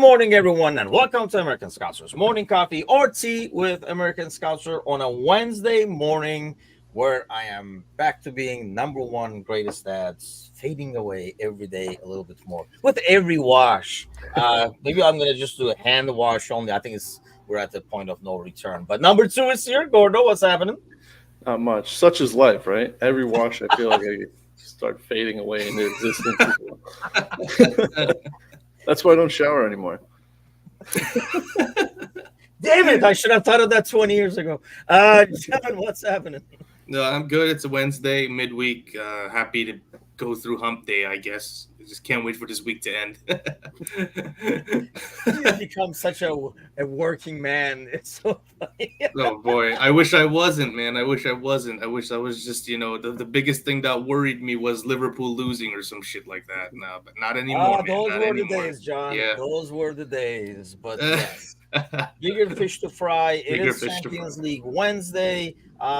morning, everyone, and welcome to American Scouters Morning Coffee or Tea with American Scouter on a Wednesday morning where I am back to being number one greatest dads, fading away every day a little bit more with every wash. Maybe I'm going to just do a hand wash only. I think we're at the point of no return. But number two is here. Gordo, what's happening? Not much. Such is life, right? Every wash, I feel like I start fading away into existence. That's why I don't shower anymore. Damn it! I should have thought of that 20 years ago. Kevin, what's happening? No, I'm good. It's a Wednesday, midweek. Happy to go through hump day, I guess. Just can't wait for this week to end. You've become such a working man. It's so funny. Oh, boy. I wish I wasn't, man. I wish I wasn't. I wish I was just, the biggest thing that worried me was Liverpool losing or some shit like that. No, but not anymore, man. Those Not were anymore. the days, John. Yeah. Those were the days. But yes, bigger fish to fry. It Bigger is fish to Champions fry. League Wednesday.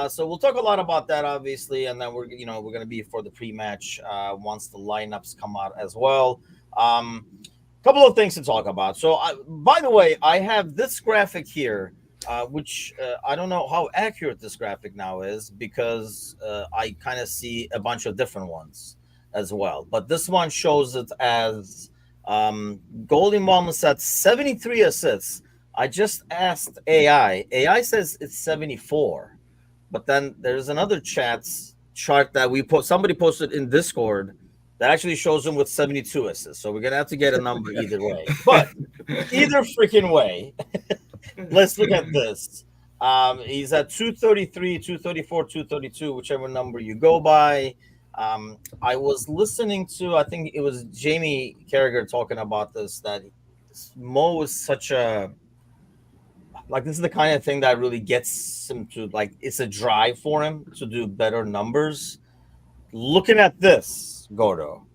So we'll talk a lot about that, obviously, and then we're going to be for the pre-match once the lineups come out as well. Couple of things to talk about. So, by the way, I have this graphic here, which I don't know how accurate this graphic now is because I kind of see a bunch of different ones as well. But this one shows it as Goldie Mama said 73 assists. I just asked AI. AI says it's 74. But then there's another chart that somebody posted in Discord that actually shows him with 72 assists. So we're gonna have to get a number either way. But either freaking way, let's look at this. He's at 233, 234, 232, whichever number you go by. I was listening to, I think it was Jamie Carragher talking about this, that Mo is such a this is the kind of thing that really gets him to it's a drive for him to do better numbers. Looking at this, Gordo,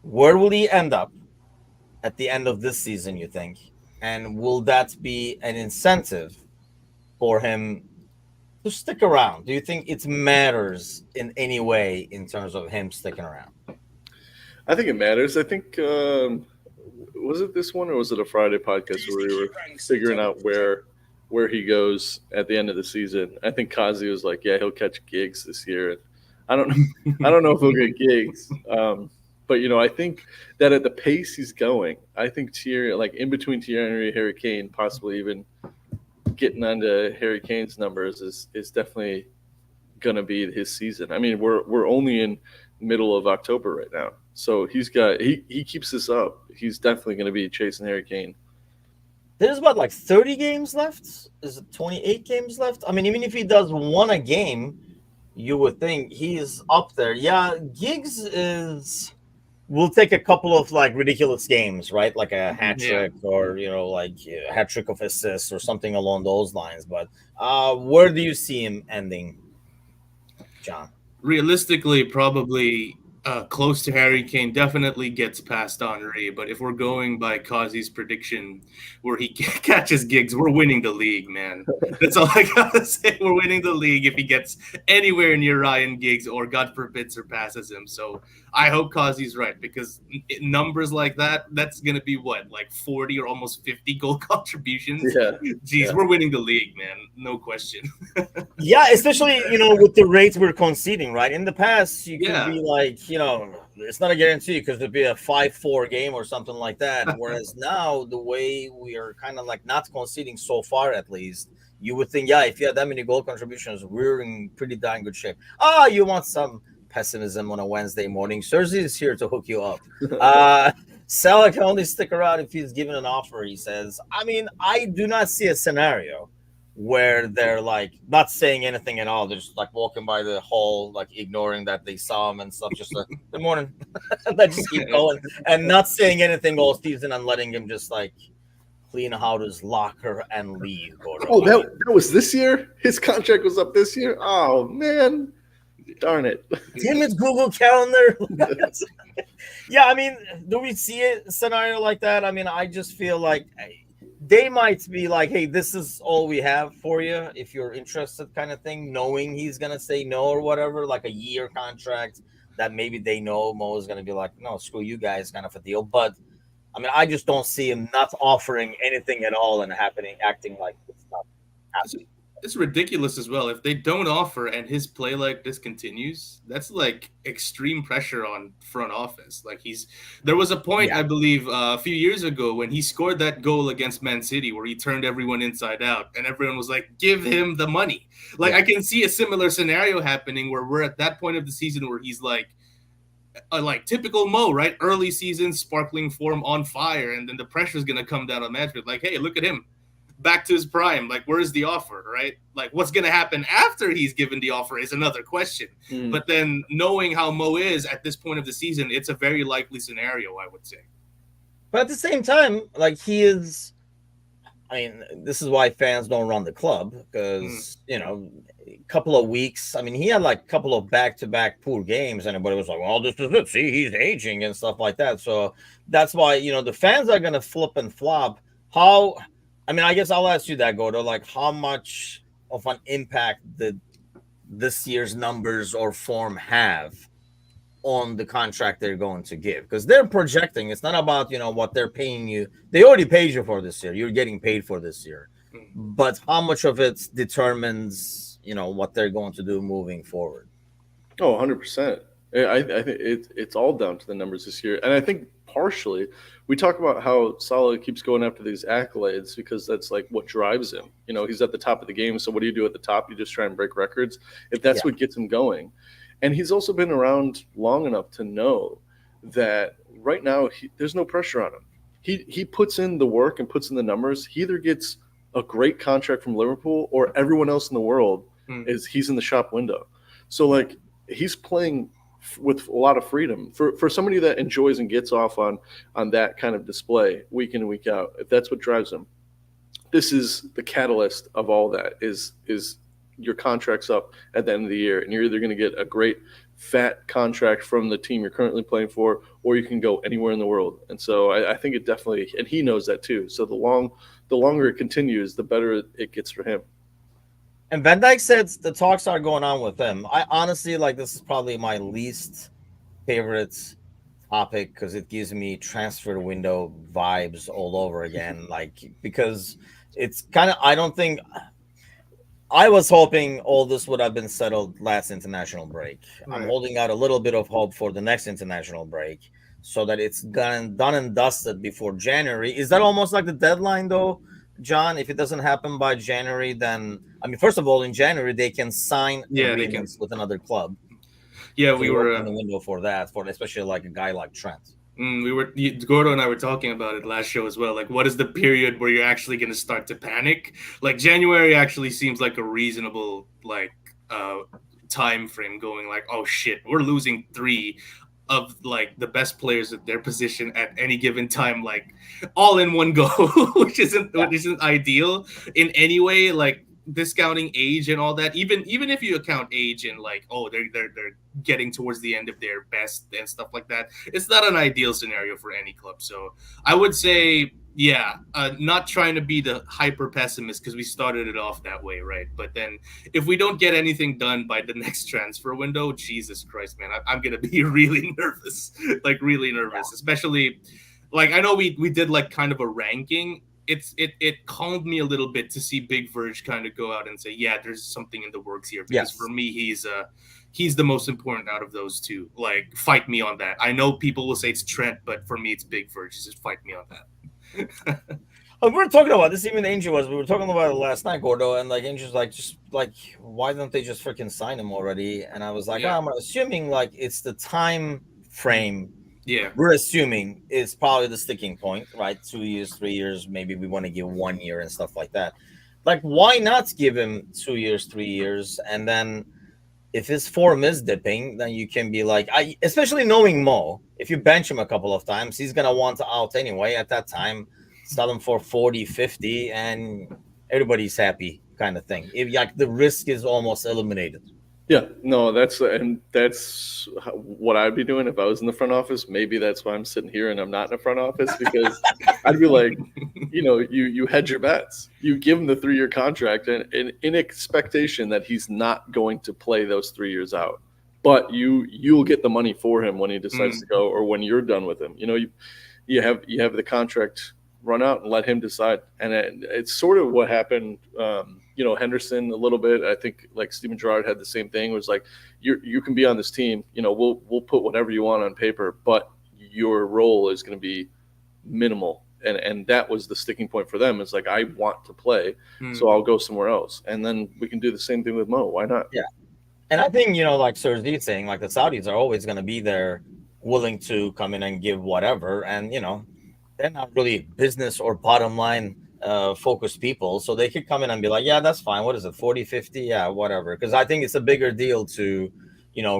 where will he end up at the end of this season, you think? And will that be an incentive for him to stick around? Do you think it matters in any way in terms of him sticking around? I think it matters. I think, was it this one or was it a Friday podcast where we were figuring out where he goes at the end of the season? I think Kazi was like, yeah, he'll catch gigs this year. I don't know if he'll get gigs. But, I think that at the pace he's going, I think in between Thierry Henry and Harry Kane, possibly even getting onto Harry Kane's numbers is definitely going to be his season. I mean, we're only in middle of October right now. So he keeps this up. He's definitely going to be chasing Harry Kane. There's about 30 games left. Is it 28 games left? I mean, even if he does one a game, you would think he's up there. Yeah, Giggs will take a couple of ridiculous games, right? Like a hat trick or, a hat trick of assists or something along those lines. But where do you see him ending, John? Realistically, probably close to Harry Kane, definitely gets past Henry. But if we're going by Kazi's prediction where he catches gigs, we're winning the league, man. That's all I got to say. We're winning the league if he gets anywhere near Ryan Giggs or, God forbid, surpasses him. So I hope Kazi's right because numbers like that, that's going to be 40 or almost 50 goal contributions? Yeah. Jeez, we're winning the league, man. No question. Yeah, especially, with the rates we're conceding, right? In the past, you could be it's not a guarantee because it'd be a 5-4 game or something like that. Whereas now, the way we are kind of not conceding so far, at least, you would think, if you had that many goal contributions, we're in pretty darn good shape. You want some pessimism on a Wednesday morning? Cersei is here to hook you up. Salah can only stick around if he's given an offer, he says. I mean, I do not see a scenario where they're not saying anything at all. They're just walking by the hall, ignoring that they saw him and stuff, just good morning. They just keep going and not saying anything all season and letting him just clean out his locker and leave. Oh, that was this year? His contract was up this year? Oh, man. Darn it. Damn it, Google Calendar. Yeah, I mean, do we see a scenario like that? I mean, I just feel they might be hey, this is all we have for you if you're interested, kind of thing, knowing he's going to say no or whatever, a year contract that maybe they know Mo is going to be no, screw you guys kind of a deal. But I mean, I just don't see him not offering anything at all and acting like it's not happening. It's ridiculous as well. If they don't offer and his play like this continues, that's like extreme pressure on front office. Like there was a point, I believe, a few years ago when he scored that goal against Man City where he turned everyone inside out and everyone was like, give him the money. Like I can see a similar scenario happening where we're at that point of the season where he's like typical Mo, right? Early season, sparkling form on fire. And then the pressure is going to come down on management. Like, hey, look at him. Back to his prime. Like, where's the offer, right? Like, what's going to happen after he's given the offer is another question. But then knowing how Mo is at this point of the season, it's a very likely scenario, I would say. But at the same time, like he is, I mean, this is why fans don't run the club because, you know, a couple of weeks. I mean, he had like a couple of back-to-back poor games and everybody was like, well, this is it. See, he's aging and stuff like that. So that's why, you know, the fans are going to flip and flop. I mean, I guess I'll ask you that, Gordo. Like, how much of an impact did this year's numbers or form have on the contract they're going to give? Because they're projecting. It's not about, you know, what they're paying you. They already paid you for this year. You're getting paid for this year. But how much of it determines, you know, what they're going to do moving forward? Oh, 100%. I think it's all down to the numbers this year. And I think partially we talk about how Salah keeps going after these accolades because that's like what drives him. You know, he's at the top of the game. So what do you do at the top? You just try and break records. If that's what gets him going. And he's also been around long enough to know that right now there's no pressure on him. He puts in the work and puts in the numbers. He either gets a great contract from Liverpool or everyone else in the world he's in the shop window. So like he's playing with a lot of freedom for somebody that enjoys and gets off on that kind of display week in and week out. If that's what drives him, this is the catalyst of all that is your contract's up at the end of the year and you're either going to get a great fat contract from the team you're currently playing for, or you can go anywhere in the world. And so I think it definitely, and he knows that too. So the longer it continues, the better it gets for him. And Van Dijk said the talks are going on with him. I honestly, like, this is probably my least favorite topic because it gives me transfer window vibes all over again. Like, because it's kind of, I was hoping all this would have been settled last international break. Right. I'm holding out a little bit of hope for the next international break so that it's done and dusted before January. Is that almost like the deadline, though, John? If it doesn't happen by January, then, I mean, first of all, in January, they can sign agreements with another club. Yeah, so we were in the window for that, for especially like a guy like Trent. Gordo and I were talking about it last show as well. Like, what is the period where you're actually going to start to panic? Like, January actually seems like a reasonable, like, time frame going like, oh shit, we're losing 3 of like the best players at their position at any given time, like all in one go, which isn't ideal in any way. Like, discounting age and all that, even if you account age and like, oh, they're getting towards the end of their best and stuff like that, it's not an ideal scenario for any club. So I would say, not trying to be the hyper pessimist because we started it off that way, right? But then if we don't get anything done by the next transfer window, Jesus Christ, man, I'm gonna be really nervous, like really nervous, especially like I know we did like kind of a ranking. It calmed me a little bit to see Big Verge kind of go out and say, yeah, there's something in the works here. Because for me, he's the most important out of those two. Like, fight me on that. I know people will say it's Trent, but for me, it's Big Verge. Just fight me on that. We were talking about this, even Angel we were talking about it last night, Gordo, and like Angel's like, just like, why don't they just freaking sign him already? And I was like, I'm assuming like it's the time frame. Yeah, we're assuming is probably the sticking point, right? 2 years, 3 years, maybe we want to give 1 year and stuff like that. Like, why not give him 2 years, 3 years, and then if his form is dipping, then you can be like, especially knowing Mo, if you bench him a couple of times, he's gonna want to out anyway. At that time, sell him for 40, 50, and everybody's happy, kind of thing. If like the risk is almost eliminated. Yeah, no, that's what I'd be doing if I was in the front office. Maybe that's why I'm sitting here and I'm not in the front office, because I'd be like, you hedge your bets. You give him the 3-year contract and in expectation that he's not going to play those 3 years out. But you'll get the money for him when he decides to go or when you're done with him. you have the contract run out and let him decide. And it's sort of what happened. Henderson a little bit. I think like Steven Gerrard had the same thing. It was like you can be on this team. We'll put whatever you want on paper, but your role is going to be minimal. And that was the sticking point for them. It's like, I want to play, so I'll go somewhere else. And then we can do the same thing with Mo. Why not? Yeah. And I think, like Sir Z saying, like the Saudis are always going to be there willing to come in and give whatever. And, they're not really business or bottom line focused people. So they could come in and be like, yeah, that's fine. What is it? 40, 50? Yeah, whatever. Because I think it's a bigger deal to,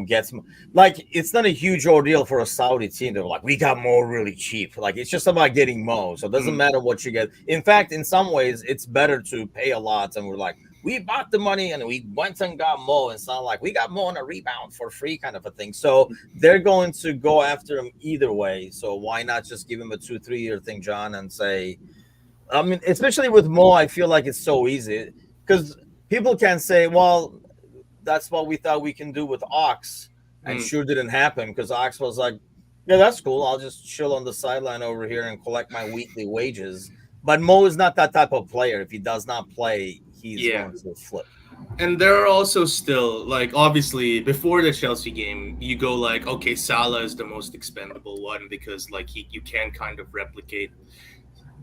get some, like, it's not a huge ordeal for a Saudi team. They're like, we got Mo really cheap. Like, it's just about getting Mo. So it doesn't matter what you get. In fact, in some ways, it's better to pay a lot. And we're like, we bought the money and we went and got Mo. It's not like we got Mo on a rebound for free kind of a thing. So they're going to go after him either way. So why not just give him a 2-3 year thing, John, and say, I mean, especially with Mo, I feel like it's so easy because people can say, well, that's what we thought we can do with Ox, and sure didn't happen because Ox was like, yeah, that's cool. I'll just chill on the sideline over here and collect my weekly wages. But Mo is not that type of player. If he does not play, he's going to flip. And there are also still, like, obviously, before the Chelsea game, you go like, okay, Salah is the most expendable one because, like, you can kind of replicate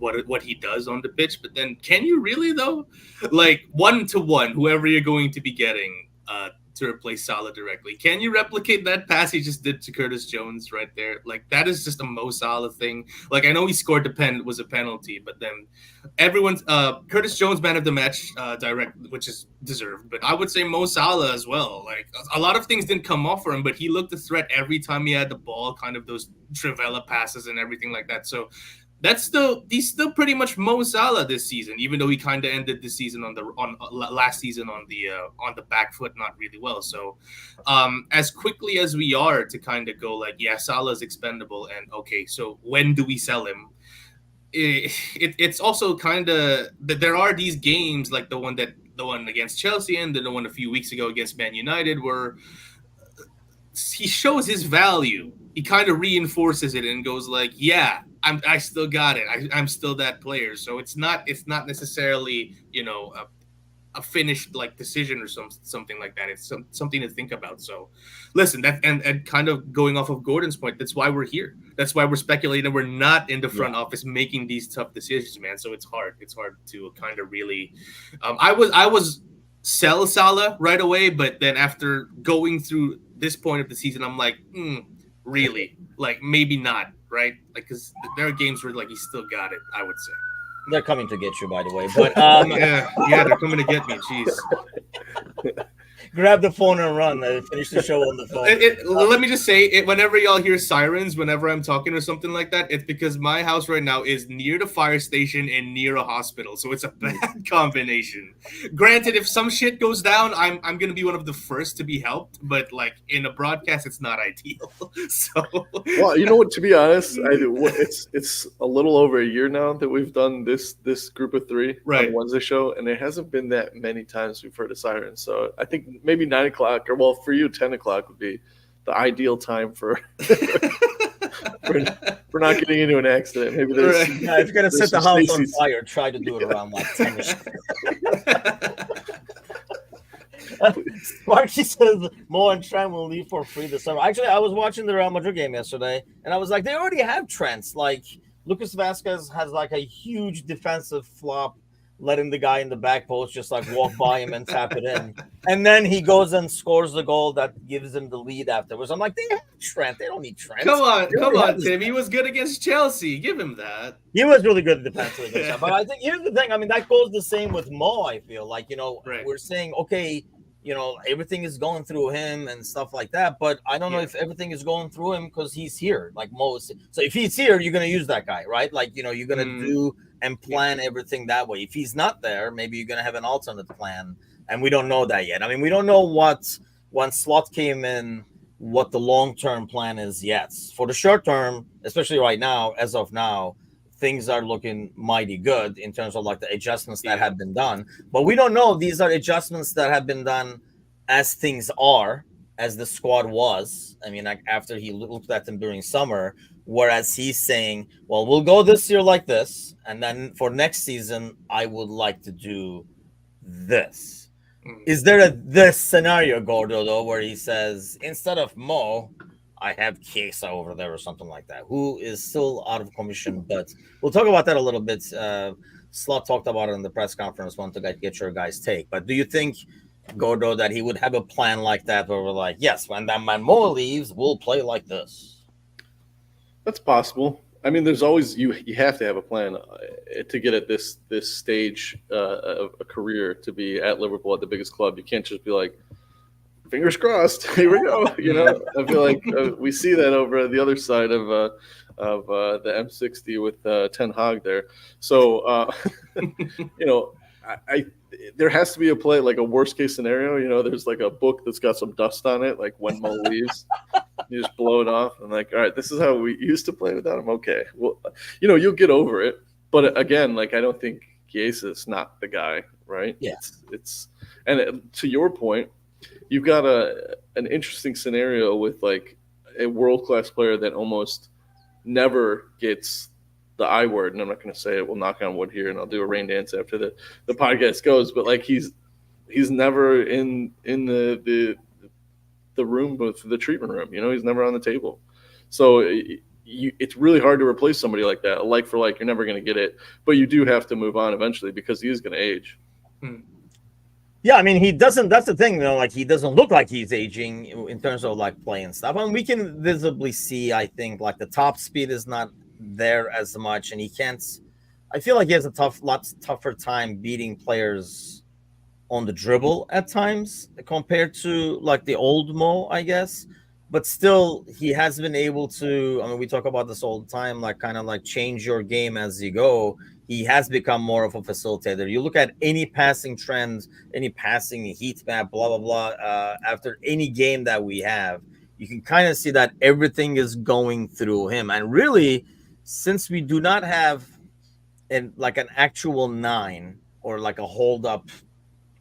what he does on the pitch. But then, can you really, though? Like, 1-to-1, whoever you're going to be getting to replace Salah directly. Can you replicate that pass he just did to Curtis Jones right there? Like, that is just a Mo Salah thing. Like, I know he scored was a penalty, but then everyone's Curtis Jones man of the match direct, which is deserved. But I would say Mo Salah as well. Like, a lot of things didn't come off for him, but he looked a threat every time he had the ball, kind of those Trivela passes and everything like that. So he's still pretty much Mo Salah this season, even though he kind of ended the season on last season on the back foot not really well. So as quickly as we are to kind of go like, yeah, Salah's expendable, and okay, so when do we sell him? It's also kind of that there are these games like the one against Chelsea and the one a few weeks ago against Man United where he shows his value. He kind of reinforces it and goes like, yeah, I still got it. I'm still that player. So it's not necessarily, a finished like decision or something like that. It's something to think about. So listen, that and kind of going off of Gordon's point, that's why we're here. That's why we're speculating. We're not in the front office making these tough decisions, man. So it's hard. It's hard to kind of really I was sell Salah right away, but then after going through this point of the season, I'm like, really? Like, maybe not, right? Like, because there are games where, like, he still got it, I would say. They're coming to get you, by the way. But yeah, they're coming to get me. Jeez. Grab the phone and run. Finish the show on the phone. Let me just say, whenever y'all hear sirens, whenever I'm talking or something like that, it's because my house right now is near the fire station and near a hospital. So it's a bad combination. Granted, if some shit goes down, I'm going to be one of the first to be helped. But, like, in a broadcast, it's not ideal. So, well, you know what? To be honest, it's a little over a year now that we've done this group of three on the Wednesday show. And it hasn't been that many times we've heard a siren. So I think maybe 9 o'clock, or well, for you, 10 o'clock would be the ideal time for for not getting into an accident. Maybe there's if you're gonna set the house on fire, try to do it around like 10ish. Sparky says Mo and Trent will leave for free this summer. Actually, I was watching the Real Madrid game yesterday, and I was like, they already have Trents. Like, Lucas Vasquez has like a huge defensive flop, letting the guy in the back post just like walk by him and tap it in. And then he goes and scores the goal that gives him the lead afterwards. I'm like, they have Trent. They don't need Trent. Come on, Tim. He was good against Chelsea. Give him that. He was really good defensively. But I think here's the thing. I mean, that goes the same with Mo, I feel. Like, we're saying, okay, everything is going through him and stuff like that. But I don't know if everything is going through him because he's here. Like Mo is. So if he's here, you're going to use that guy, right? Like, you're going to do and plan everything that way. If he's not there, maybe you're going to have an alternate plan. And we don't know that yet. I mean, we don't know when Slot came in, what the long-term plan is yet. For the short term, especially right now, as of now, things are looking mighty good in terms of like the adjustments that have been done. But we don't know. These are adjustments that have been done as things are, as the squad was. I mean, like after he looked at them during summer, whereas he's saying, well, we'll go this year like this, and then for next season, I would like to do this. Is there a this scenario, Gordo, though, where he says, instead of Mo, I have Chiesa over there or something like that, who is still out of commission? But we'll talk about that a little bit. Slot talked about it in the press conference. Want to get your guys' take. But do you think, Gordo, that he would have a plan like that where we're like, yes, when that man Mo leaves, we'll play like this? That's possible. I mean, there's always you have to have a plan to get at this stage of a career, to be at Liverpool, at the biggest club. You can't just be like, fingers crossed, here we go. You know, I feel like we see that over the other side of the M60 with Ten Hag there. So you know, I there has to be a play, like a worst case scenario. You know, there's like a book that's got some dust on it, like when Mo leaves. You just blow it off and like, all right, this is how we used to play without him. Okay, well, you know, you'll get over it. But again, like, I don't think Chiesa is not the guy, right? Yeah. It's and to your point, you've got an interesting scenario with like a world-class player that almost never gets the I word, and I'm not going to say it. We'll knock on wood here, and I'll do a rain dance after the podcast goes. But like, he's never in the room with the treatment room. You know, he's never on the table. So it's really hard to replace somebody like that. Like for like, you're never going to get it, but you do have to move on eventually because he is going to age. Yeah, I mean, he doesn't. That's the thing, though. Like, he doesn't look like he's aging in terms of like playing stuff. I mean, we can visibly see, I think, like the top speed is not there as much, and he can't. I feel like he has a lot tougher time beating players on the dribble at times compared to like the old Mo, I guess. But still, he has been able to. I mean, we talk about this all the time, like kind of like change your game as you go. He has become more of a facilitator. You look at any passing trends, any passing heat map, blah blah blah. After any game that we have, you can kind of see that everything is going through him. And really, since we do not have an actual 9 or like a hold up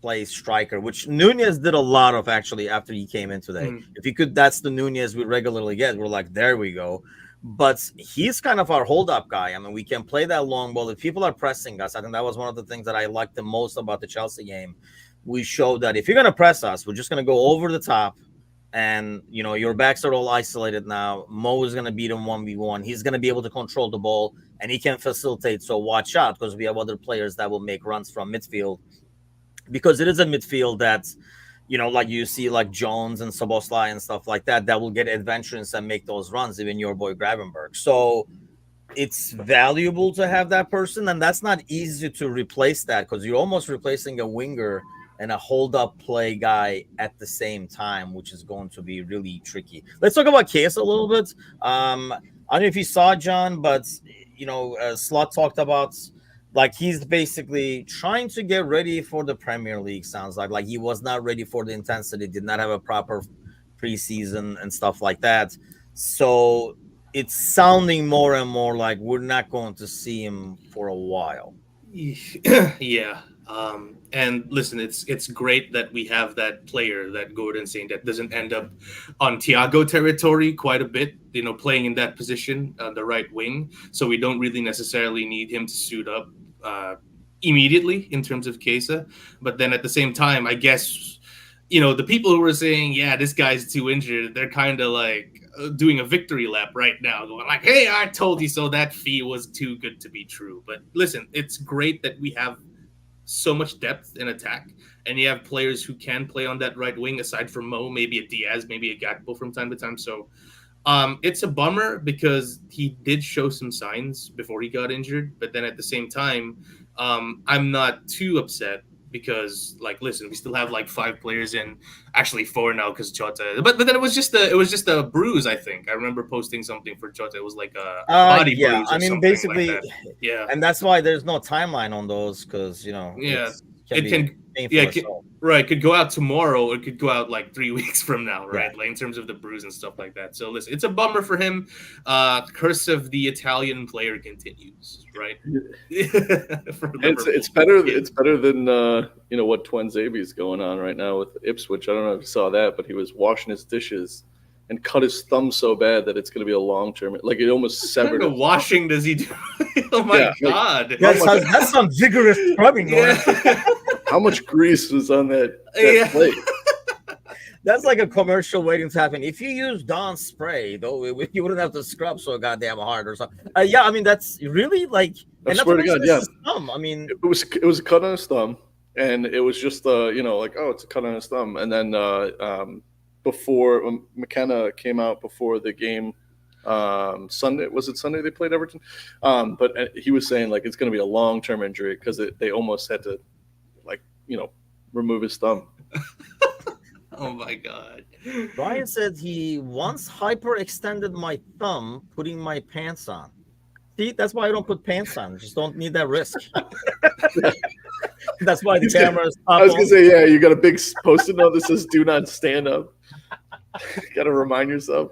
play striker, which Nunez did a lot of actually after he came in today. If he could, that's the Nunez we regularly get. We're like, there we go. But he's kind of our hold-up guy. I mean, we can play that long ball. If people are pressing us, I think that was one of the things that I liked the most about the Chelsea game. We showed that if you're going to press us, we're just going to go over the top. And, you know, your backs are all isolated now. Mo is going to beat him 1v1. He's going to be able to control the ball, and he can facilitate. So watch out, because we have other players that will make runs from midfield. Because it is a midfield that, you know, like you see like Jones and Szoboszlai and stuff like that, that will get adventurous and make those runs, even your boy Gravenberch. So it's valuable to have that person, and that's not easy to replace that, because you're almost replacing a winger and a hold-up play guy at the same time, which is going to be really tricky. Let's talk about Chiesa a little bit. I don't know if you saw, John, but, you know, Slot talked about like he's basically trying to get ready for the Premier League, sounds like he was not ready for the intensity, did not have a proper preseason and stuff like that. So it's sounding more and more like we're not going to see him for a while. Yeah. And listen, it's great that we have that player that Gordon's saying that doesn't end up on Thiago territory quite a bit, you know, playing in that position on the right wing. So we don't really necessarily need him to suit up immediately in terms of Chiesa. But then at the same time, I guess, you know, the people who were saying, yeah, this guy's too injured, they're kind of like doing a victory lap right now, going like, hey, I told you so, that fee was too good to be true. But listen, it's great that we have so much depth in attack, and you have players who can play on that right wing aside from Mo, maybe a Diaz, maybe a Gakpo from time to time. So it's a bummer because he did show some signs before he got injured, but then at the same time, I'm not too upset because, like, listen, we still have like 5 players in, actually 4 now because Jota. But then it was just a bruise. I think I remember posting something for Jota. It was like a body bruise. I mean, basically, like that. Yeah, and that's why there's no timeline on those, because you know, right. Could go out tomorrow, or it could go out like 3 weeks from now, right? Yeah. Like in terms of the bruise and stuff like that. So listen, it's a bummer for him. Curse of the Italian player continues, right? It's better. It's better than you know what Twenzabi's going on right now with Ipswich. I don't know if you saw that, but he was washing his dishes and cut his thumb so bad that it's going to be a long term. Like it almost What severed. kind of washing does he do? Oh my God! That's some vigorous scrubbing. Yeah. How much grease was on that Yeah. plate? That's like a commercial waiting to happen. If you use Dawn spray, though, you wouldn't have to scrub so goddamn hard or something. Yeah, I mean that's really like. I swear to God, yeah. Thumb. I mean, it was a cut on his thumb, and it was just like, oh, it's a cut on his thumb, and then before McKenna came out before the game. Sunday, was it Sunday they played Everton? But he was saying like it's going to be a long-term injury because they almost had to remove his thumb. Oh my God! Brian said he once hyperextended my thumb putting my pants on. See, that's why I don't put pants on. Just don't need that risk. That's why the cameras. I was gonna say, yeah, you got a big post-it note that says "Do not stand up." Got to remind yourself.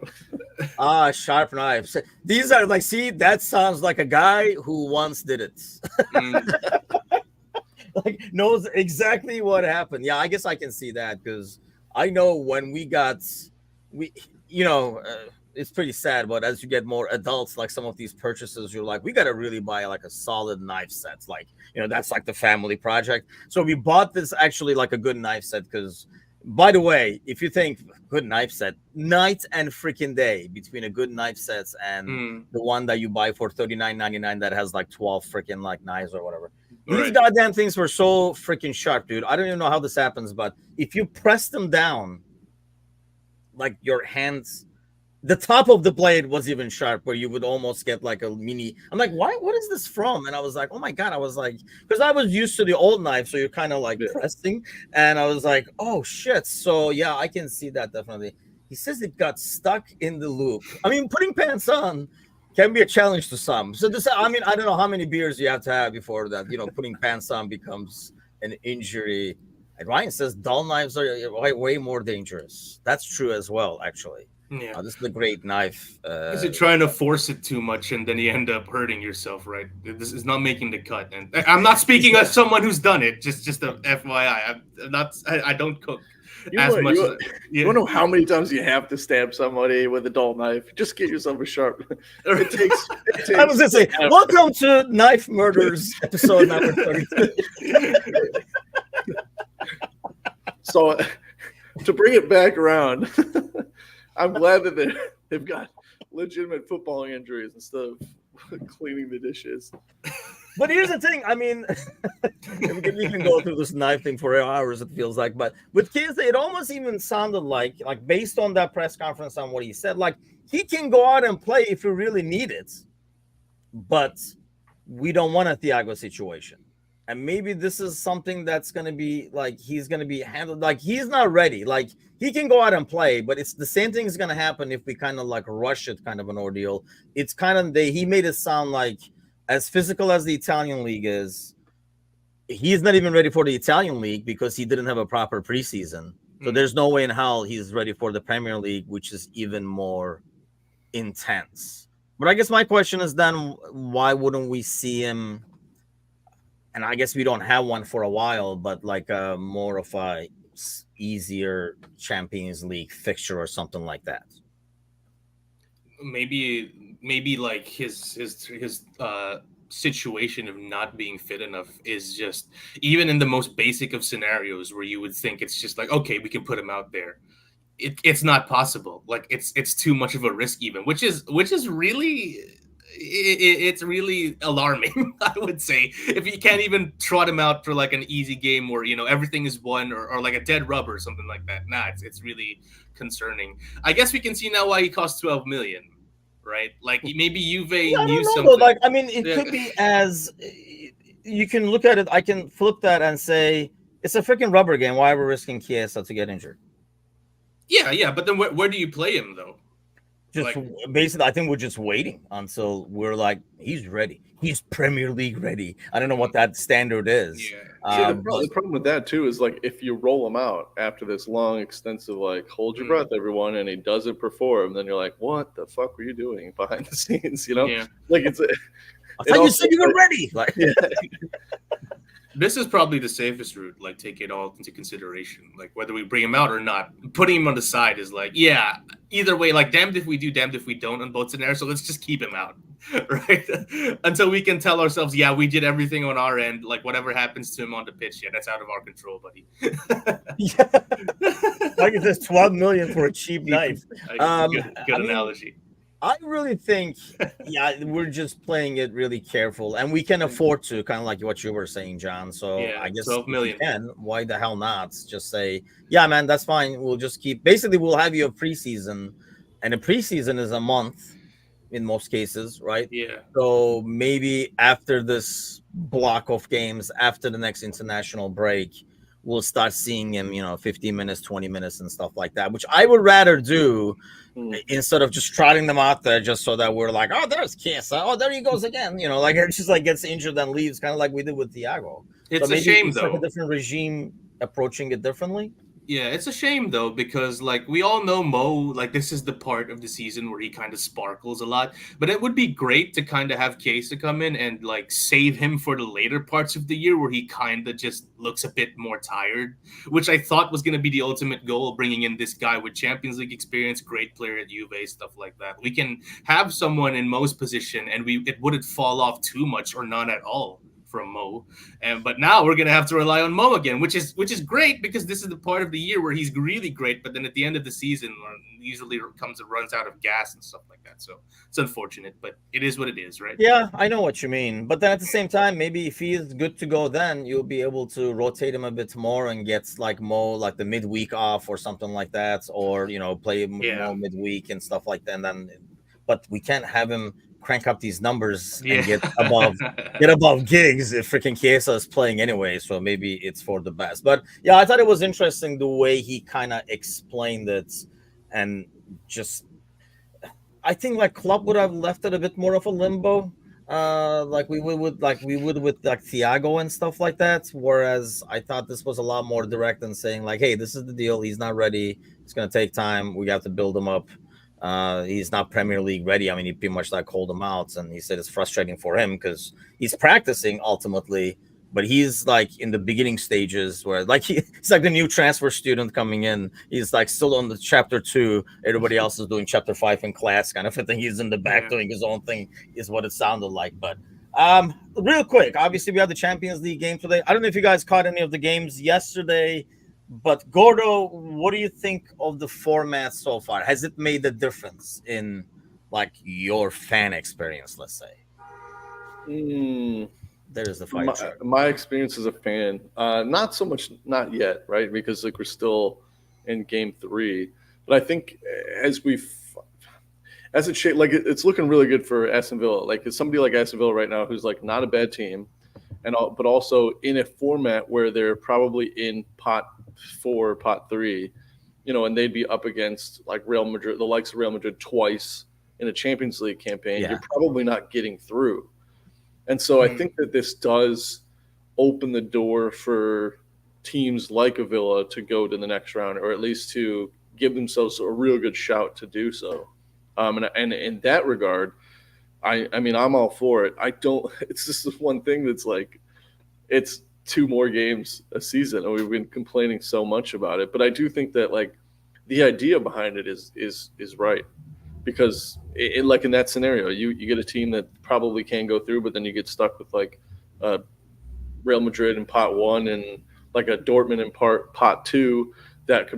Sharp knives. These are like, see, that sounds like a guy who once did it. Like knows exactly what happened. Yeah, I guess I can see that because I know when it's pretty sad, but as you get more adults, like some of these purchases, you're like, we got to really buy like a solid knife set. Like, that's like the family project. So we bought this actually like a good knife set because, by the way, if you think good knife set, night and freaking day between a good knife sets and the one that you buy for $39.99 that has like 12 freaking like knives or whatever. These goddamn things were so freaking sharp, dude. I don't even know how this happens, but if you press them down, like your hands, the top of the blade was even sharp where you would almost get like a mini. I'm like, what is this from? And I was like, oh my God. I was like, because I was used to the old knife. So you're kind of like pressing. And I was like, oh shit. So yeah, I can see that definitely. He says it got stuck in the loop. I mean, putting pants on can be a challenge to some. So I don't know how many beers you have to have before that, putting pants on becomes an injury. And Ryan says dull knives are way more dangerous. That's true as well, actually. Yeah, this is a great knife. Is it trying to force it too much and then you end up hurting yourself, right? This is not making the cut. And I'm not speaking as someone who's done it. Just a FYI. I don't cook as much. You don't know how many times you have to stab somebody with a dull knife. Just get yourself a sharp. It takes I was gonna say, welcome to Knife Murders episode number 32. So to bring it back around. I'm glad that they've got legitimate footballing injuries instead of cleaning the dishes. But here's the thing. I mean, we can go through this knife thing for hours, it feels like. But with kids, it almost even sounded like based on that press conference on what he said, like he can go out and play if you really need it. But we don't want a Thiago situation. And maybe this is something that's going to be like he's going to be handled like he's not ready. Like he can go out and play, but it's the same thing is going to happen if we kind of like rush it, kind of an ordeal. It's kind of he made it sound like as physical as the Italian league is, he's not even ready for the Italian league because he didn't have a proper preseason. So there's no way in hell he's ready for the Premier League, which is even more intense. But I guess my question is then why wouldn't we see him? And I guess we don't have one for a while, but like more of a easier Champions League fixture or something like that. Maybe like his situation of not being fit enough is just even in the most basic of scenarios where you would think it's just like, okay, we can put him out there. It's not possible. Like it's too much of a risk even, which is really. It's really alarming, I would say, if you can't even trot him out for like an easy game where everything is won or like a dead rubber or something like that. It's really concerning. I guess we can see now why he costs 12 million, right? Like maybe Juve knew something. Though. Like I mean, it could be as you can look at it. I can flip that and say it's a freaking rubber game. Why are we risking Chiesa to get injured? Yeah, but then where do you play him though? Just basically, I think we're just waiting until we're like, he's ready. He's Premier League ready. I don't know what that standard is. Yeah. The problem with that too is like if you roll him out after this long, extensive hold your breath, everyone, and he doesn't perform, then you're like, what the fuck were you doing behind the scenes? Yeah. Like it's. I thought you said you were ready. Like, This is probably the safest route. Like, take it all into consideration. Like, whether we bring him out or not, putting him on the side is like, yeah, either way, like, damned if we do, damned if we don't on both scenarios. So let's just keep him out, right? Until we can tell ourselves, yeah, we did everything on our end. Like, whatever happens to him on the pitch, yeah, that's out of our control, buddy. Yeah. Like it says, 12 million for a cheap knife. Good analogy. I really think, yeah, we're just playing it really careful, and we can afford to, kind of like what you were saying, John. So Yeah, I guess 12 million. if we can, why the hell not? Just say, yeah, man, that's fine. We'll just keep. Basically, we'll have you a preseason, and a preseason is a month in most cases, right? Yeah. So maybe after this block of games, after the next international break, we'll start seeing him, 15 minutes, 20 minutes, and stuff like that, which I would rather do instead of just trotting them out there just so that we're like, oh, there's Kiss. Oh, there he goes again. Like it just like gets injured and leaves, kind of like we did with Thiago. It's so a shame, it's though. Like a different regime approaching it differently. Yeah, it's a shame though, because like we all know Mo, like this is the part of the season where he kind of sparkles a lot. But it would be great to kind of have Kesa come in and like save him for the later parts of the year where he kind of just looks a bit more tired, which I thought was going to be the ultimate goal, bringing in this guy with Champions League experience, great player at Juve, stuff like that. We can have someone in Mo's position and it wouldn't fall off too much or none at all from Mo, but now we're gonna have to rely on Mo again, which is great because this is the part of the year where he's really great. But then at the end of the season, usually comes and runs out of gas and stuff like that. So it's unfortunate, but it is what it is, right? Yeah, I know what you mean. But then at the same time, maybe if he is good to go, then you'll be able to rotate him a bit more and get like Mo like the midweek off or something like that, or play Mo midweek and stuff like that. And then, but we can't have him crank up these numbers and get above gigs if freaking Chiesa is playing anyway. So maybe it's for the best. But yeah, I thought it was interesting the way he kind of explained it, and just I think like Klopp would have left it a bit more of a limbo, like we would with like Thiago and stuff like that. Whereas I thought this was a lot more direct and saying like, hey, this is the deal. He's not ready. It's gonna take time. We got to build him up. He's not Premier League ready. I mean, he pretty much like called him out, and he said it's frustrating for him because he's practicing ultimately, but he's like in the beginning stages where like he's like the new transfer student coming in. He's like still on the chapter 2. Everybody else is doing chapter 5 in class, kind of a thing. He's in the back doing his own thing, is what it sounded like. But real quick, obviously we have the Champions League game today. I don't know if you guys caught any of the games yesterday. But Gordo, what do you think of the format so far? Has it made a difference in like your fan experience, let's say? There is the fight. My experience as a fan, not so much, not yet, right? Because like we're still in game 3. But I think as it shape, like it's looking really good for Aston Villa. Like it's somebody like Aston Villa right now who's like not a bad team, but also in a format where they're probably in pot 4, pot 3, and they'd be up against like Real Madrid, the likes of Real Madrid twice in a Champions League campaign. You're probably not getting through. And so I think that this does open the door for teams like a Villa to go to the next round, or at least to give themselves a real good shout to do so. And in that regard, I mean, I'm all for it. It's just this one thing that's like, it's 2 more games a season, and we've been complaining so much about it. But I do think that like the idea behind it is right, because like in that scenario, you get a team that probably can go through, but then you get stuck with like Real Madrid in pot 1 and like a Dortmund in pot 2 that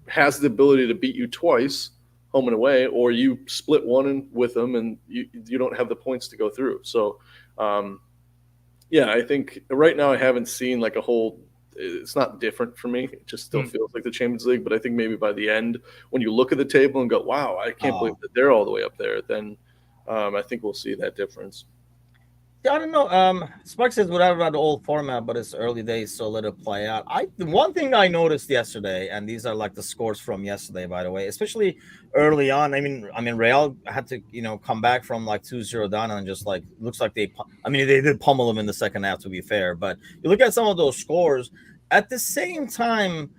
has the ability to beat you twice, home and away, or you split one with them and you don't have the points to go through. So. Yeah, I think right now I haven't seen like a whole – it's not different for me. It just still feels like the Champions League. But I think maybe by the end, when you look at the table and go, wow, I can't believe that they're all the way up there, then I think we'll see that difference. I don't know. Spark says whatever about the old format, but it's early days, so let it play out. The one thing I noticed yesterday, and these are like the scores from yesterday, by the way, especially early on. I mean, Real had to, come back from like 2-0 down and just like looks like they did pummel them in the second half, to be fair. But you look at some of those scores at the same time.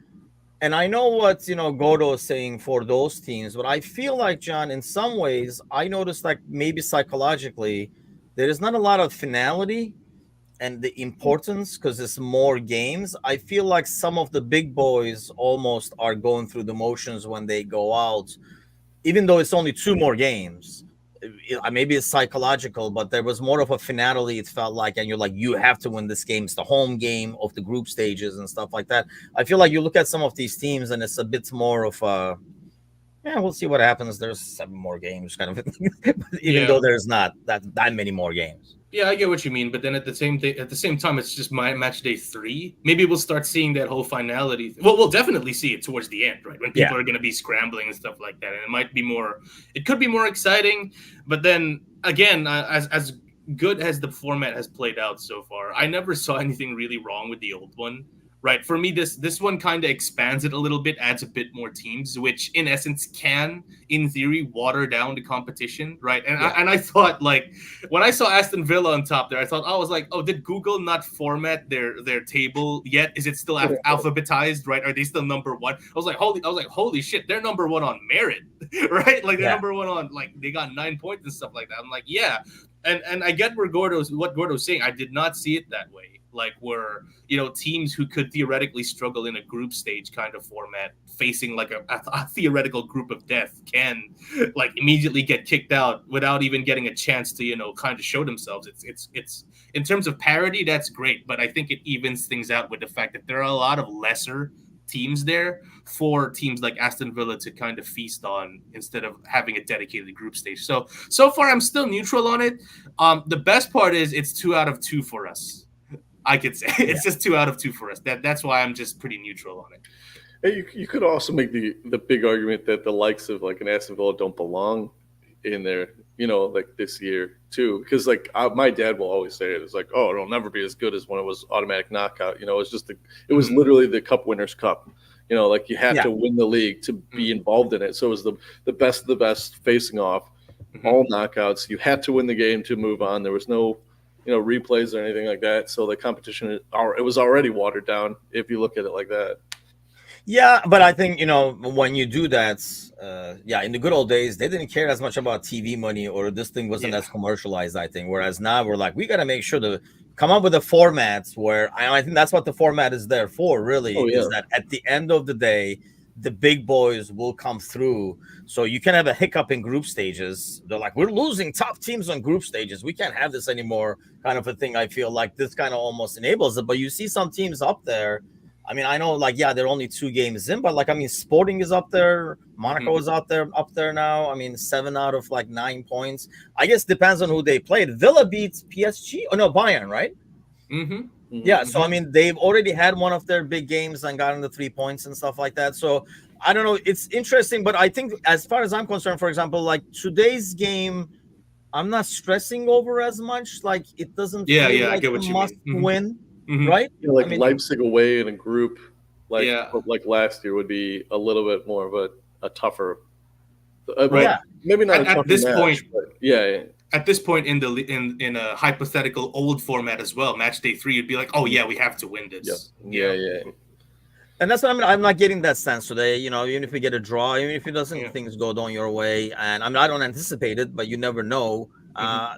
And I know what, Gordo is saying for those teams, but I feel like, John, in some ways, I noticed like maybe psychologically, there is not a lot of finality and the importance, because it's more games, I feel like some of the big boys almost are going through the motions when they go out, even though it's only two more games. Maybe it's psychological, but there was more of a finality, it felt like, and you're like, you have to win this game. It's the home game of the group stages and stuff like that. I feel like you look at some of these teams and it's a bit more of a, yeah, we'll see what happens. There's 7 more games, kind of, even though there's not that many more games. Yeah, I get what you mean, but then at the same time, it's just my match day 3. Maybe we'll start seeing that whole finality. Well, we'll definitely see it towards the end, right? When people are going to be scrambling and stuff like that, and it could be more exciting. But then again, as good as the format has played out so far, I never saw anything really wrong with the old one. Right. For me, this one kind of expands it a little bit, adds a bit more teams, which in essence can, in theory, water down the competition. Right. And I thought, like, when I saw Aston Villa on top there, I was like, oh, did Google not format their table yet? Is it still alphabetized? Right. Are they still number 1? I was like, holy shit, they're number 1 on merit. Right. Like they're number 1 on, like, they got 9 points and stuff like that. I'm like, yeah. And I get what Gordo's saying. I did not see it that way. Like where, teams who could theoretically struggle in a group stage kind of format facing like a theoretical group of death can like immediately get kicked out without even getting a chance to, kind of show themselves. It's in terms of parity, that's great. But I think it evens things out with the fact that there are a lot of lesser teams there for teams like Aston Villa to kind of feast on instead of having a dedicated group stage. So far I'm still neutral on it. The best part is it's 2 out of 2 for us. I could say it's just 2 out of 2 for us. That's why I'm just pretty neutral on it. Hey, you could also make the big argument that the likes of like an Aston Villa don't belong in there, like this year too. Because like my dad will always say it. It's like, oh, it'll never be as good as when it was automatic knockout. It's just it was literally the Cup Winners' Cup. Like you had to win the league to be involved in it. So it was the best of the best facing off, all knockouts. You had to win the game to move on. There was no replays or anything like that. So the competition, it was already watered down if you look at it like that. Yeah, but I think, when you do that, in the good old days, they didn't care as much about TV money or this thing wasn't as commercialized, I think. Whereas now we're like, we got to make sure to come up with a format where I think that's what the format is there for, really, is that at the end of the day, the big boys will come through. So you can have a hiccup in group stages. They're like, we're losing top teams on group stages. We can't have this anymore, kind of a thing. I feel like this kind of almost enables it. But you see some teams up there. I mean, I know, like, they're only 2 games in, but like, I mean, Sporting is up there. Monaco is up there now. I mean, 7 out of like 9 points. I guess depends on who they played. Villa beats PSG. Oh no, Bayern, right? Yeah, so I mean, they've already had one of their big games and gotten the 3 points and stuff like that. So I don't know. It's interesting, but I think as far as I'm concerned, for example, like today's game, I'm not stressing over as much. Like it doesn't feel like I get what a you must mean. win, right? Like Leipzig away in a group, like last year would be a little bit more of a tougher, maybe not at this match, point. But At this point in a hypothetical old format as well, match day 3, you'd be like, oh yeah, we have to win this. Yeah. And that's what I mean. I'm not getting that sense today. Even if we get a draw, even if it doesn't, things go down your way. And I don't anticipate it, but you never know.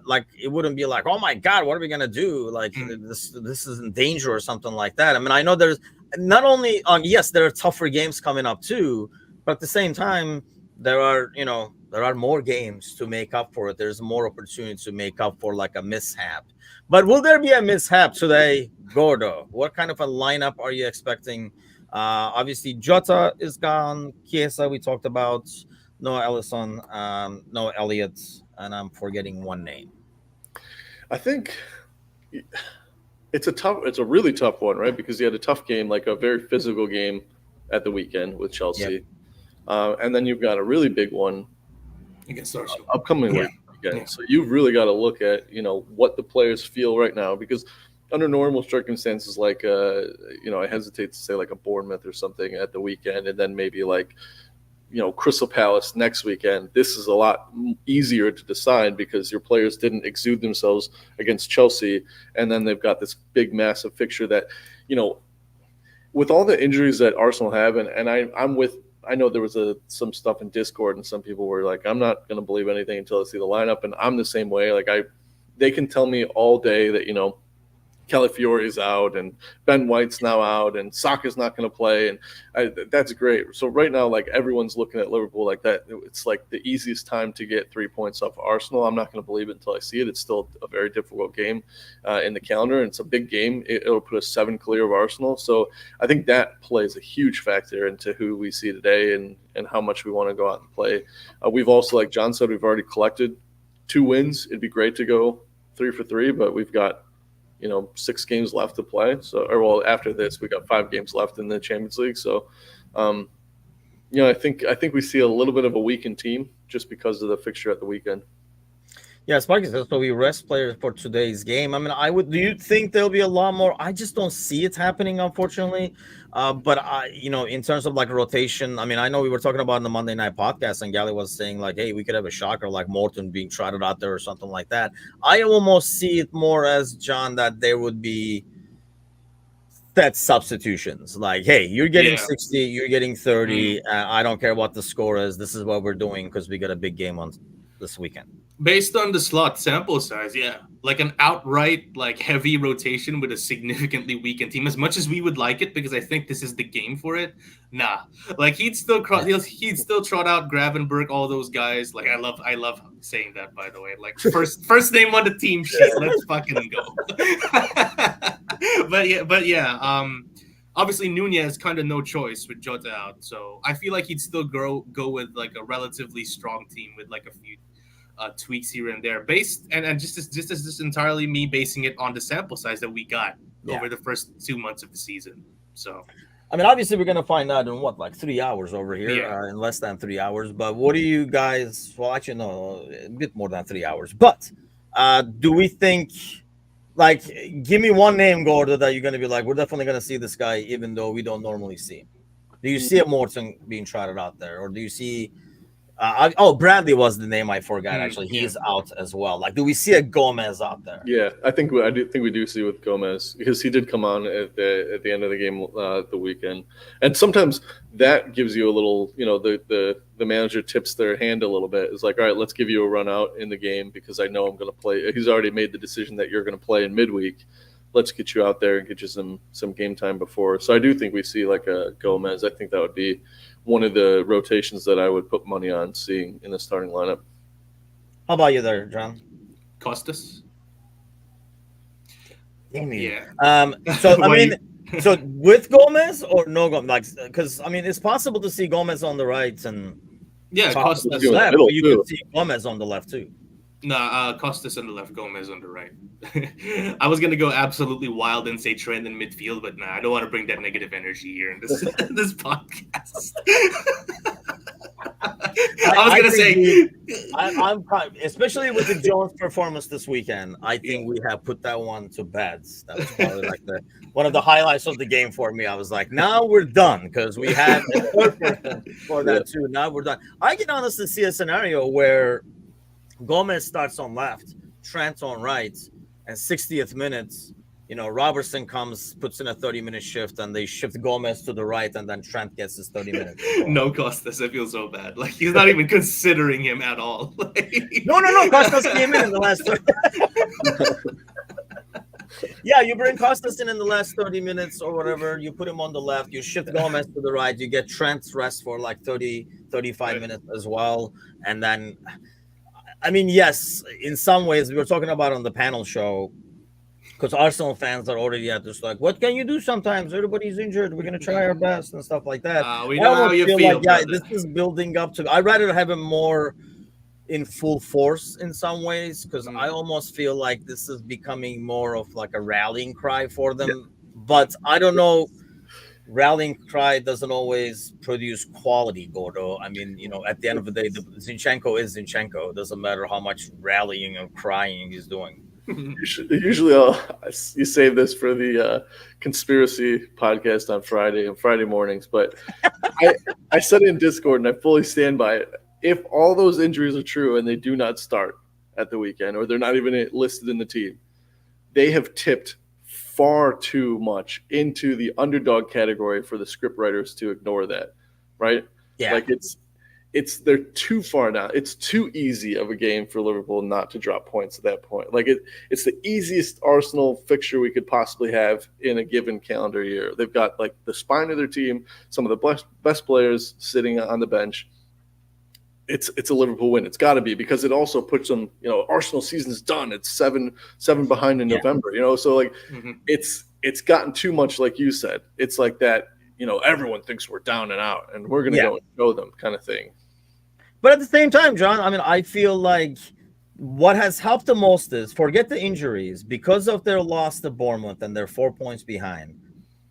Like it wouldn't be like, oh my God, what are we gonna do? Like this is in danger or something like that. I mean, I know there's not only yes, there are tougher games coming up too, but at the same time, there are more games to make up for it. There's more opportunity to make up for like a mishap. But will there be a mishap today, Gordo? What kind of a lineup are you expecting? Obviously, Jota is gone. Chiesa, we talked about. Noah Ellison, Noah Elliott, and I'm forgetting one name. I think it's a really tough one, right? Because you had a tough game, like a very physical game at the weekend with Chelsea. And then you've got a really big one against Arsenal upcoming weekend. So you've really got to look at, what the players feel right now, because under normal circumstances, like, I hesitate to say like a Bournemouth or something at the weekend, and then maybe like, Crystal Palace next weekend, this is a lot easier to decide because your players didn't exude themselves against Chelsea. And then they've got this big, massive fixture that, with all the injuries that Arsenal have, and I know there was some stuff in Discord and some people were like, I'm not going to believe anything until I see the lineup. And I'm the same way. Like they can tell me all day that, Calafiori's out and Ben White's now out and Saka's not going to play, and that's great. So right now, like everyone's looking at Liverpool like that. It's like the easiest time to get 3 points off Arsenal. I'm not going to believe it until I see it. It's still a very difficult game in the calendar, and it's a big game. It'll put us 7 clear of Arsenal. So I think that plays a huge factor into who we see today and how much we want to go out and play. We've also, like John said, we've already collected 2 wins. It'd be great to go 3 for 3, but we've got 6 games left to play. So, after this, we got 5 games left in the Champions League. So, I think we see a little bit of a weakened team just because of the fixture at the weekend. Yeah, Sparky says so. We rest players for today's game. I mean, do you think there'll be a lot more? I just don't see it happening, unfortunately. But in terms of like rotation, I mean, I know we were talking about in the Monday Night Podcast, and Gally was saying like, hey, we could have a shocker like Morton being trotted out there or something like that. I almost see it more as, John, that there would be set substitutions. Like, hey, you're getting 60, you're getting 30. I don't care what the score is. This is what we're doing because we got a big game on this weekend. Based on the slot sample size, yeah. Like an outright, like heavy rotation with a significantly weakened team, as much as we would like it, because I think this is the game for it. Nah. Like he'd still trot out Gravenberg, all those guys. Like I love saying that, by the way. Like first name on the team sheet. Let's fucking go. But yeah. Obviously, Nunez kind of no choice with Jota out, so I feel like he'd still go with like a relatively strong team with like a few tweaks here and there, based and just entirely me basing it on the sample size that we got over the first 2 months of the season. So, I mean, obviously, we're gonna find out in 3 hours over here, in less than 3 hours. But what do you guys? Well, actually, no, a bit more than 3 hours. But do we think? Like, give me one name, Gordo, that you're going to be like, we're definitely going to see this guy, even though we don't normally see him. Do you see a Morton being trotted out there? Or do you see Bradley was the name I forgot, actually. He's out as well. Like, do we see a Gomez out there? Yeah, I think we do see with Gomez, because he did come on at the end of the game the weekend. And sometimes that gives you a little, the manager tips their hand a little bit. It's like, all right, let's give you a run out in the game because I know I'm going to play. He's already made the decision that you're going to play in midweek. Let's get you out there and get you some game time before. So I do think we see like a Gomez. I think that would be one of the rotations that I would put money on seeing in the starting lineup. How about you there, John? Costas? Yeah. So, I mean, so with Gomez or no Gomez? Like, because, I mean, it's possible to see Gomez on the right and Costas left, but you can see Gomez on the left too. No, Costas on the left, Gomez on the right. I was gonna go absolutely wild and say Trent in midfield, but I don't want to bring that negative energy here in this this podcast. I'm especially with the Jones performance this weekend. I think we have put that one to bed. That was probably like one of the highlights of the game for me. I was like, now we're done because we had a third person for that too. Now we're done. I can honestly see a scenario where Gomez starts on left, Trent on right, and 60th minutes, Robertson comes, puts in a 30-minute shift, and they shift Gomez to the right, and then Trent gets his 30 minutes. No, Costas, I feel so bad. Like, he's not even considering him at all. No. Costas came in the last 30. Yeah, you bring Costas in the last 30 minutes or whatever. You put him on the left. You shift Gomez to the right. You get Trent's rest for like 30, 35 minutes as well. And then, I mean, yes, in some ways, we were talking about on the panel show, because Arsenal fans are already at this, like, what can you do sometimes? Everybody's injured. We're going to try our best and stuff like that. We know how you feel. Like, this is building up to, I'd rather have him more in full force in some ways, because I almost feel like this is becoming more of like a rallying cry for them. Yeah. But I don't know. Rallying cry doesn't always produce quality, Gordo. I mean, at the end of the day, Zinchenko is Zinchenko. It doesn't matter how much rallying and crying he's doing. Usually, you save this for the conspiracy podcast on Friday mornings. But I said it in Discord, and I fully stand by it. If all those injuries are true and they do not start at the weekend, or they're not even listed in the team, they have tipped far too much into the underdog category for the script writers to ignore that, right? Yeah. Like they're too far now. It's too easy of a game for Liverpool not to drop points at that point. Like it's the easiest Arsenal fixture we could possibly have in a given calendar year. They've got like the spine of their team, some of the best players sitting on the bench. It's a Liverpool win. It's got to be, because it also puts them, Arsenal season's done. It's seven behind in November, so like it's gotten too much, like you said. It's like that, everyone thinks we're down and out and we're going to go and show them kind of thing. But at the same time, John, I mean, I feel like what has helped the most is, forget the injuries, because of their loss to Bournemouth and they're 4 points behind.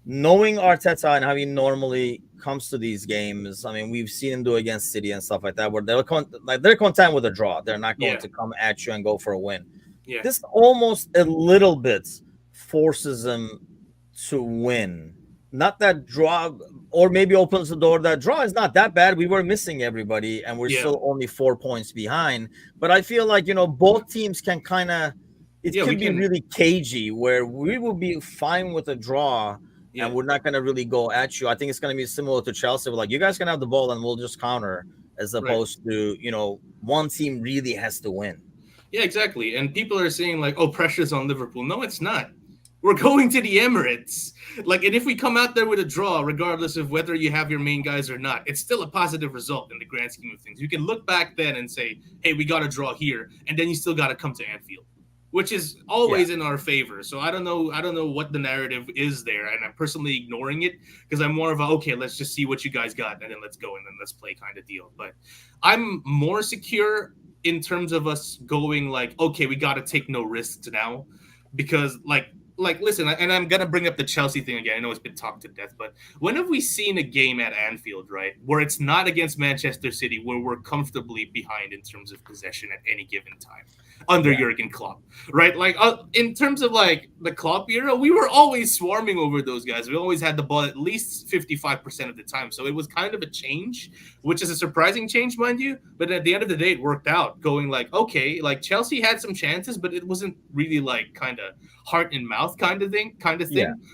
Knowing Arteta and how he normally comes to these games, I mean, we've seen him do against City and stuff like that, where they're content with a draw. They're not going to come at you and go for a win. Yeah. This almost a little bit forces him to win. Not that draw, or maybe opens the door. That draw is not that bad. We were missing everybody, and we're still only 4 points behind. But I feel like, both teams can kind of, it could be really cagey, where we will be fine with a draw. And we're not going to really go at you. I think it's going to be similar to Chelsea. We're like, you guys can have the ball and we'll just counter, as opposed to, one team really has to win. Yeah, exactly. And people are saying like, oh, pressure's on Liverpool. No, it's not. We're going to the Emirates. Like, and if we come out there with a draw, regardless of whether you have your main guys or not, it's still a positive result in the grand scheme of things. You can look back then and say, hey, we got a draw here. And then you still got to come to Anfield, which is always in our favor. So I don't know what the narrative is there, and I'm personally ignoring it because I'm more of a, okay, let's just see what you guys got, and then let's go and then let's play kind of deal. But I'm more secure in terms of us going like, okay, we got to take no risks now, because like listen, and I'm gonna bring up the Chelsea thing again. I know it's been talked to death, but when have we seen a game at Anfield, right, where it's not against Manchester City, where we're comfortably behind in terms of possession at any given time under Jurgen Klopp, right? Like in terms of like the Klopp era, we were always swarming over those guys. We always had the ball at least 55% of the time. So it was kind of a change, which is a surprising change, mind you. But at the end of the day, it worked out, going like, okay, like Chelsea had some chances, but it wasn't really like kind of heart and mouth kind of thing,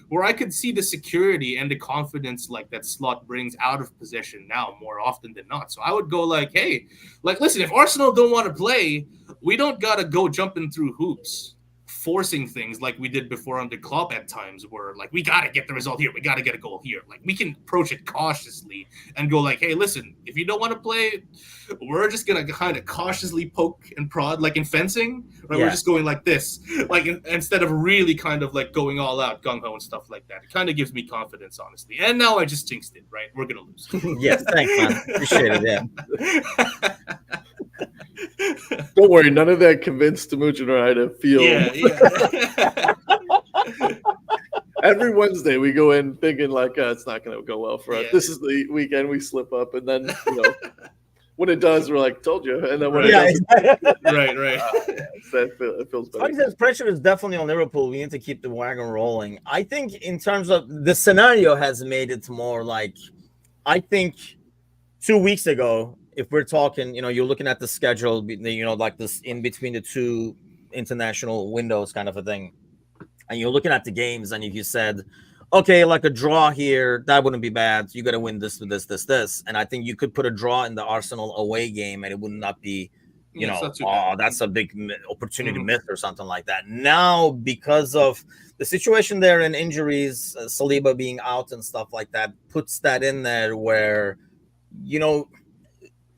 where I could see the security and the confidence like that Slot brings out of possession now more often than not. So I would go like, hey, like, listen, if Arsenal don't want to play, we don't got to go jumping through hoops, forcing things like we did before under Klopp at times, where like, we got to get the result here. We got to get a goal here. Like, we can approach it cautiously and go like, hey, listen, if you don't want to play, we're just going to kind of cautiously poke and prod, like in fencing, right? We're just going like this, like instead of really kind of like going all out, gung-ho and stuff like that. It kind of gives me confidence, honestly. And now I just jinxed it, right? We're going to lose. Yes, thanks, man. Appreciate it, yeah. Don't worry, none of that convinced Temujin or I to feel. Every Wednesday we go in thinking like, it's not going to go well for us. This is the weekend we slip up, and then when it does, we're like, told you. And then when it doesn't, right. It feels better. Like I said, pressure is definitely on Liverpool. We need to keep the wagon rolling. I think in terms of the scenario has made it more like, I think 2 weeks ago, if we're talking, you're looking at the schedule, like this in between the two international windows kind of a thing, and you're looking at the games, and if you said, okay, like a draw here, that wouldn't be bad. You got to win this, and I think you could put a draw in the Arsenal away game, and it would not be, that's a big opportunity miss or something like that. Now, because of the situation there and injuries, Saliba being out and stuff like that, puts that in there where,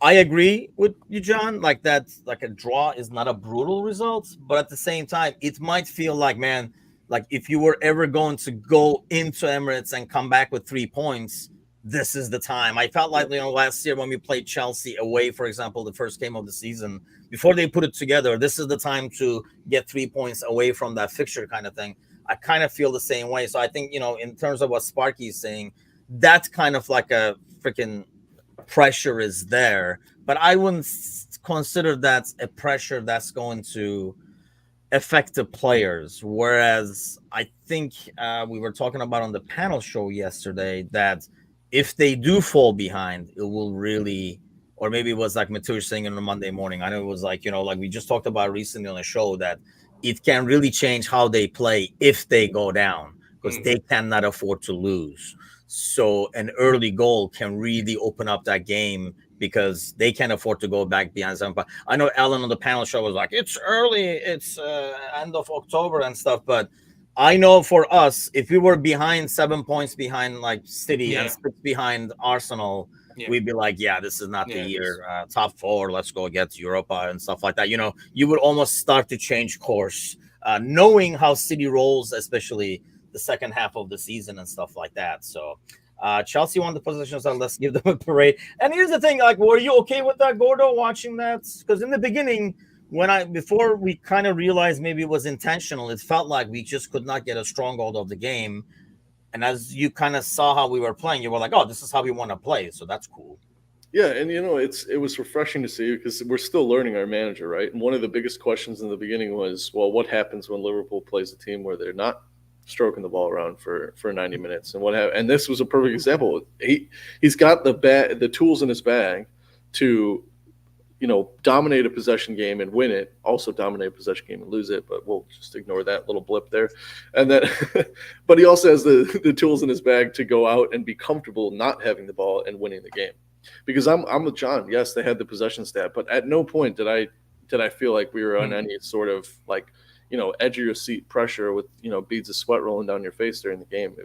I agree with you, John, like that, like a draw is not a brutal result, but at the same time, it might feel like, man, like if you were ever going to go into Emirates and come back with 3 points, this is the time. I felt like, last year when we played Chelsea away, for example, the first game of the season, before they put it together, this is the time to get 3 points away from that fixture kind of thing. I kind of feel the same way. So I think, in terms of what Sparky is saying, that's kind of like a freaking pressure is there, but I wouldn't consider that a pressure that's going to affect the players. Whereas I think we were talking about on the panel show yesterday that if they do fall behind, it will really, or maybe it was like Matush saying on a Monday morning. I know it was like, like we just talked about recently on the show, that it can really change how they play if they go down, because they cannot afford to lose. So an early goal can really open up that game because they can't afford to go back behind 7 points. I know Ellen on the panel show was like, it's early, it's end of October and stuff, but I know for us, if we were behind 7 points behind like City and 6 behind Arsenal, we'd be like, yeah, this is not the year. Top 4, let's go get Europa and stuff like that. You know, you would almost start to change course, knowing how City rolls, especially the second half of the season and stuff like that. So Chelsea won the positions, so let's give them a parade. And here's the thing, like, were you okay with that, Gordo, watching that? Because in the beginning, before we kind of realized maybe it was intentional, it felt like we just could not get a stronghold of the game. And as you kind of saw how we were playing, you were like, oh, this is how we want to play. So that's cool. Yeah, and you know, it was refreshing to see because we're still learning our manager, right? And one of the biggest questions in the beginning was, well, what happens when Liverpool plays a team where they're not stroking the ball around for 90 minutes? And this was a perfect example. He's got the tools in his bag to, you know, dominate a possession game and win it, also dominate a possession game and lose it, but we'll just ignore that little blip there. And then, but he also has the tools in his bag to go out and be comfortable not having the ball and winning the game. Because I'm with John. Yes, they had the possession stat, but at no point did I feel like we were on any sort of like, you know, edge of your seat pressure with, you know, beads of sweat rolling down your face during the game.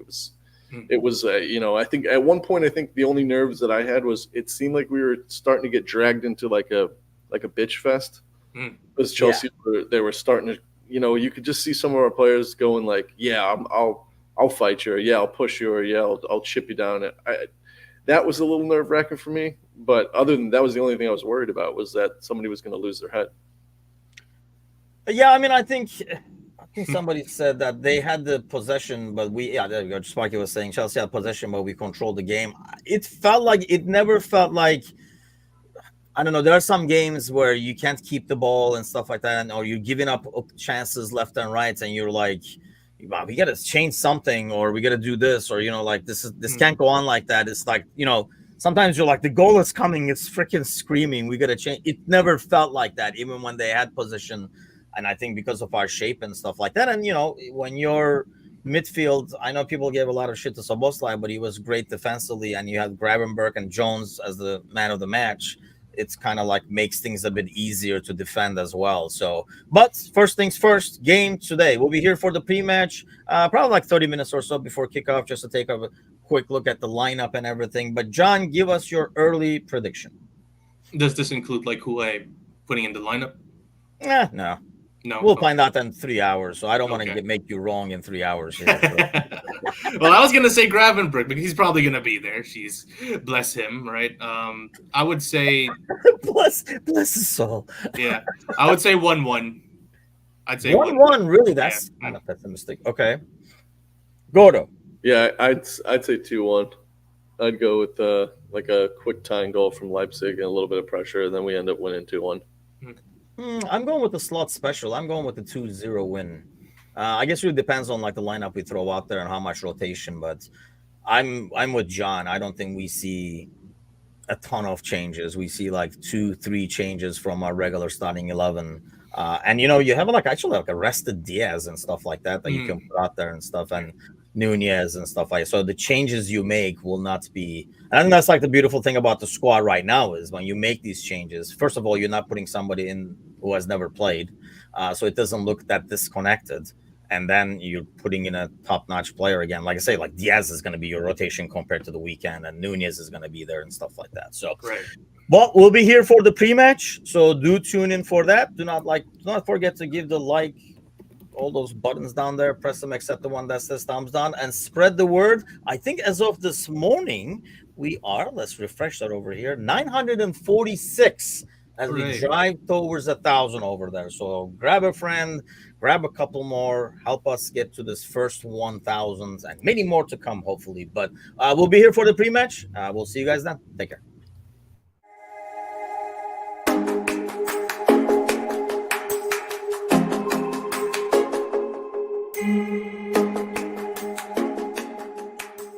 It was, you know, I think at one point, I think the only nerves that I had was it seemed like we were starting to get dragged into like a bitch fest. Because Chelsea, they were starting to, you know, you could just see some of our players going like, yeah, I'll fight you, or yeah, I'll push you, or yeah, I'll chip you down. That was a little nerve wracking for me. But other than that, was the only thing I was worried about, was that somebody was going to lose their head. Yeah, I mean, I think somebody said that they had the possession, but there we go. Sparky was saying Chelsea had possession, but we controlled the game. It never felt like, I don't know, there are some games where you can't keep the ball and stuff like that, or you're giving up chances left and right, and you're like, wow, we got to change something, or we got to do this, or, you know, like this can't go on like that. It's like, you know, sometimes you're like, the goal is coming, it's freaking screaming, we got to change. It never felt like that, even when they had possession. And I think because of our shape and stuff like that. And, you know, when you're midfield, I know people gave a lot of shit to Szoboszlai, but he was great defensively. And you had Gravenberch and Jones as the man of the match. It's kind of like makes things a bit easier to defend as well. So, but first things first, game today. We'll be here for the pre-match, probably like 30 minutes or so before kickoff, just to take a quick look at the lineup and everything. But John, give us your early prediction. Does this include like who I'm putting in the lineup? No. No, we'll find out in 3 hours. So I don't want to make you wrong in 3 hours. Here, well, I was gonna say Gravenberch because he's probably gonna be there. Bless him, right? I would say bless his soul. Yeah, I would say 1-1. I'd say 1-1. Really, that's kind of pessimistic. Okay, Gordo. Yeah, I'd say 2-1. I'd go with like a quick tying goal from Leipzig and a little bit of pressure, and then we end up winning 2-1. I'm going with the slot special. I'm going with the 2-0 win. I guess it really depends on like the lineup we throw out there and how much rotation, but I'm with John. I don't think we see a ton of changes. We see like 2-3 changes from our regular starting 11. And you know, you have like actually like a rested Diaz and stuff like that you can put out there and stuff, and Nunez and stuff like that. So the changes you make will not be, and I think that's like the beautiful thing about the squad right now is when you make these changes, first of all, you're not putting somebody in who has never played. So it doesn't look that disconnected. And then you're putting in a top-notch player again. Like I say, like Diaz is going to be your rotation compared to the weekend, and Nunez is going to be there and stuff like that. So, Well, we'll be here for the pre-match. So do tune in for that. Do not forget to give the like, all those buttons down there. Press them except the one that says thumbs down, and spread the word. I think as of this morning, let's refresh that over here, 946 as we drive towards 1,000 over there. So grab a friend, grab a couple more, help us get to this first 1,000 and many more to come, hopefully. But we'll be here for the pre-match. We'll see you guys then. Take care.